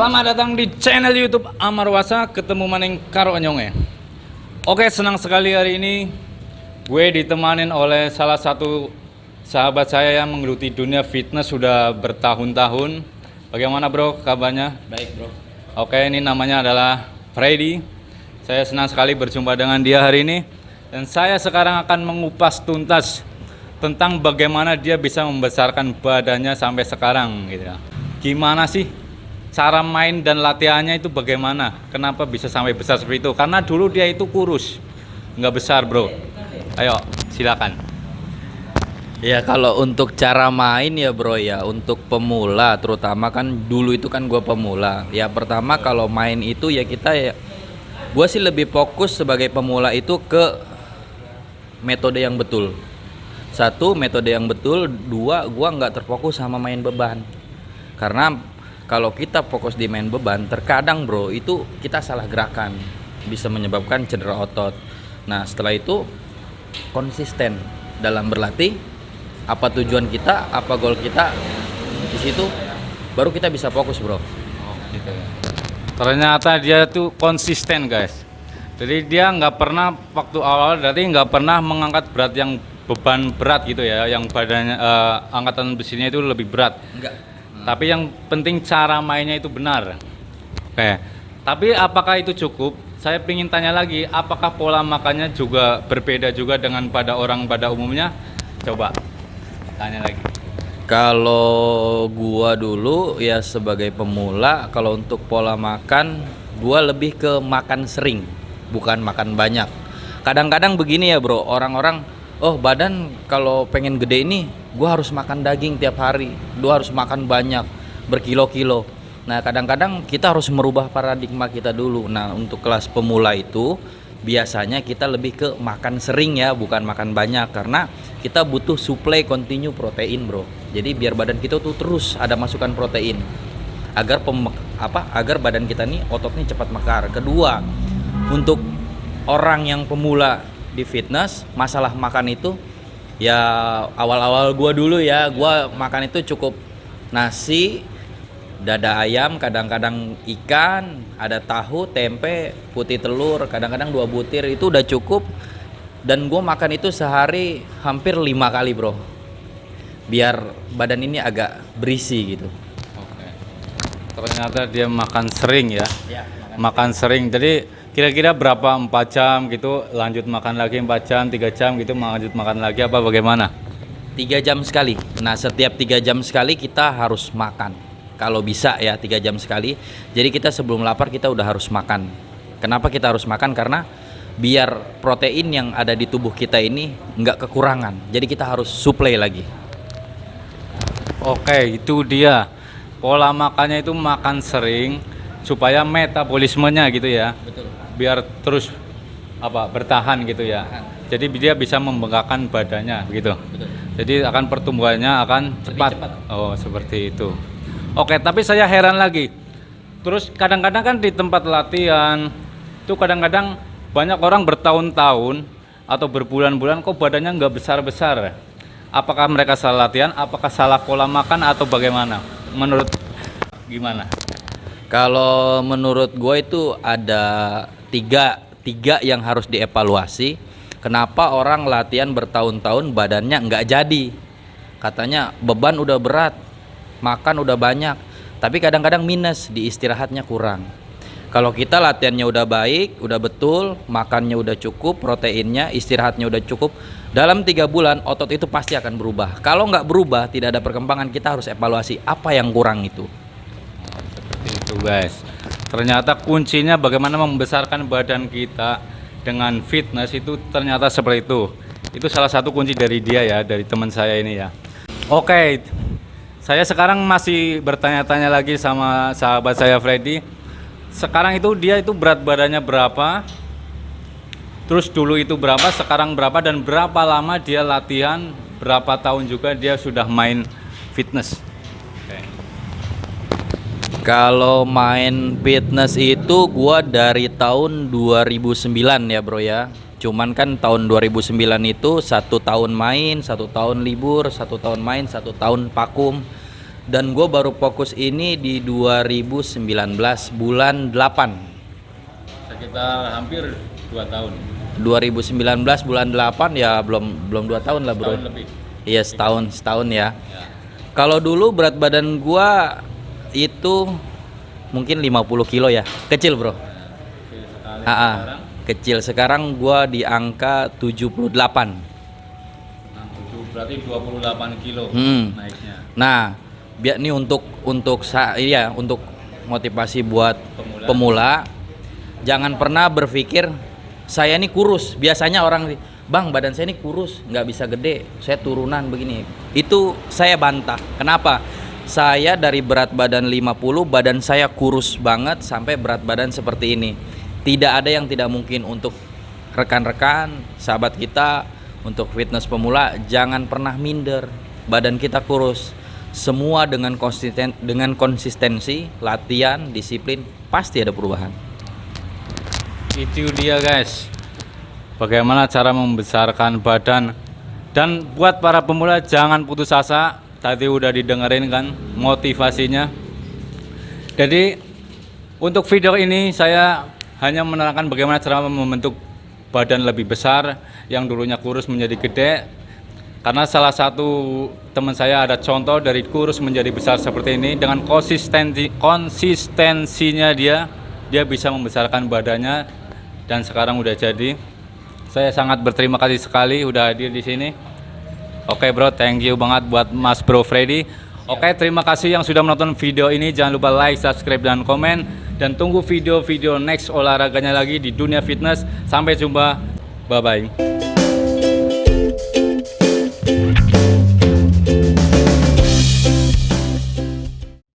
Selamat datang di channel YouTube Amarwasa, ketemu maning karo Anyonge. Oke, senang sekali hari ini gue ditemanin oleh salah satu sahabat saya yang menggeluti dunia fitness sudah bertahun-tahun. Bagaimana bro kabarnya? Baik bro. Oke, ini namanya adalah Freddy. Saya senang sekali berjumpa dengan dia hari ini. Dan saya sekarang akan mengupas tuntas tentang bagaimana dia bisa membesarkan badannya sampai sekarang gitu ya. Gimana sih cara main dan latihannya itu bagaimana? Kenapa bisa sampai besar seperti itu? Karena dulu dia itu kurus, nggak besar bro. Ayo silakan. Ya kalau untuk cara main ya bro ya, untuk pemula terutama kan dulu itu kan gue pemula. Ya pertama kalau main itu ya kita ya, gue sih lebih fokus sebagai pemula itu ke metode yang betul. Satu, metode yang betul. Dua, gue nggak terfokus sama main beban. Karena kalau kita fokus di main beban, terkadang bro itu kita salah gerakan, bisa menyebabkan cedera otot. Nah setelah itu konsisten dalam berlatih, apa tujuan kita, apa goal kita, di situ baru kita bisa fokus bro. Oh, gitu ya. Ternyata dia tuh konsisten guys. Jadi dia nggak pernah waktu awal, berarti nggak pernah mengangkat berat yang beban berat gitu ya, yang badannya angkatan besinya itu lebih berat. Enggak. Tapi yang penting cara mainnya itu benar. Oke. Tapi apakah itu cukup? Saya ingin tanya lagi, apakah pola makannya juga berbeda juga dengan pada orang pada umumnya? Coba tanya lagi. Kalau gua dulu ya sebagai pemula, kalau untuk pola makan gua lebih ke makan sering, bukan makan banyak. Kadang-kadang begini ya bro, orang-orang oh badan kalau pengen gede ini gua harus makan daging tiap hari, gua harus makan banyak, berkilo-kilo. Nah kadang-kadang kita harus merubah paradigma kita dulu. Nah untuk kelas pemula itu biasanya kita lebih ke makan sering ya, bukan makan banyak, karena kita butuh suplai continue protein bro. Jadi biar badan kita tuh terus ada masukan protein agar agar badan kita nih ototnya cepat mekar. Kedua, untuk orang yang pemula di fitness, masalah makan itu ya awal-awal gua dulu ya, gua makan itu cukup nasi, dada ayam, kadang-kadang ikan, ada tahu, tempe, putih telur, kadang-kadang 2 butir, itu udah cukup. Dan gue makan itu sehari hampir 5 kali bro, biar badan ini agak berisi gitu. Oke. Ternyata dia makan sering ya. Ya, Makan sering. Jadi kira-kira berapa 4 jam gitu lanjut makan lagi, 4 jam, 3 jam gitu lanjut makan lagi apa bagaimana? 3 jam sekali. Nah setiap 3 jam sekali kita harus makan. Kalau bisa ya 3 jam sekali. Jadi kita sebelum lapar kita udah harus makan. Kenapa kita harus makan? Karena biar protein yang ada di tubuh kita ini nggak kekurangan. Jadi kita harus suplai lagi. Oke, itu dia. Pola makannya itu makan sering supaya metabolismenya gitu ya. Betul. Biar terus bertahan gitu ya. Jadi dia bisa membengkakkan badannya gitu. Betul. Jadi akan pertumbuhannya akan cepat. Oh, seperti itu. Oke, tapi saya heran lagi. Terus kadang-kadang kan di tempat latihan itu kadang-kadang banyak orang bertahun-tahun atau berbulan-bulan kok badannya nggak besar-besar. Apakah mereka salah latihan? Apakah salah pola makan atau bagaimana? Menurut gimana? Kalau menurut gue itu ada tiga yang harus dievaluasi. Kenapa orang latihan bertahun-tahun badannya nggak jadi? Katanya beban udah berat, makan udah banyak, tapi kadang-kadang minus, di istirahatnya kurang. Kalau kita latihannya udah baik, udah betul, makannya udah cukup, proteinnya, istirahatnya udah cukup, dalam 3 bulan otot itu pasti akan berubah. Kalau nggak berubah, tidak ada perkembangan, kita harus evaluasi apa yang kurang itu. Seperti itu guys. Ternyata kuncinya bagaimana membesarkan badan kita dengan fitness itu ternyata seperti itu. Itu salah satu kunci dari dia ya, dari teman saya ini ya. Oke, saya sekarang masih bertanya-tanya lagi sama sahabat saya Freddy. Sekarang itu dia itu berat badannya berapa? Terus dulu itu berapa, sekarang berapa, dan berapa lama dia latihan? Berapa tahun juga dia sudah main fitness? Kalau main fitness itu gua dari tahun 2009 ya bro ya. Cuman kan tahun 2009 itu 1 tahun main, 1 tahun libur, 1 tahun main, 1 tahun vakum. Dan gue baru fokus ini di 2019 bulan 8. Sekitar hampir 2 tahun. 2019 bulan 8 ya belum 2 tahun lah, bro. Tahun lebih. Iya, setahun ya. Ya. Kalau dulu berat badan gua itu mungkin 50 kilo ya. Kecil, bro. Kecil sekali. Ah, Sekarang kecil. Sekarang gua di angka 78. nah, itu berarti 28 kilo naiknya. Nah, biar nih untuk motivasi buat Pemula. pemula, jangan pernah berpikir saya ini kurus. Biasanya orang, bang, badan saya ini kurus, nggak bisa gede, saya turunan begini. Itu saya bantah. Kenapa? Saya dari berat badan 50, badan saya kurus banget sampai berat badan seperti ini. Tidak ada yang tidak mungkin. Untuk rekan-rekan, sahabat kita, untuk fitness pemula, jangan pernah minder. Badan kita kurus. Semua dengan konsistensi, latihan, disiplin, pasti ada perubahan. Itu dia guys, bagaimana cara membesarkan badan. Dan buat para pemula jangan putus asa. Tadi udah didengerin kan motivasinya. Jadi untuk video ini saya hanya menerangkan bagaimana cara membentuk badan lebih besar yang dulunya kurus menjadi gede. Karena salah satu teman saya ada contoh dari kurus menjadi besar seperti ini. Dengan konsistensinya dia bisa membesarkan badannya dan sekarang udah jadi. Saya sangat berterima kasih sekali udah hadir di sini. Oke bro, thank you banget buat Mas Bro Freddy. Oke, terima kasih yang sudah menonton video ini. Jangan lupa like, subscribe, dan komen. Dan tunggu video-video next olahraganya lagi di dunia fitness. Sampai jumpa, bye-bye.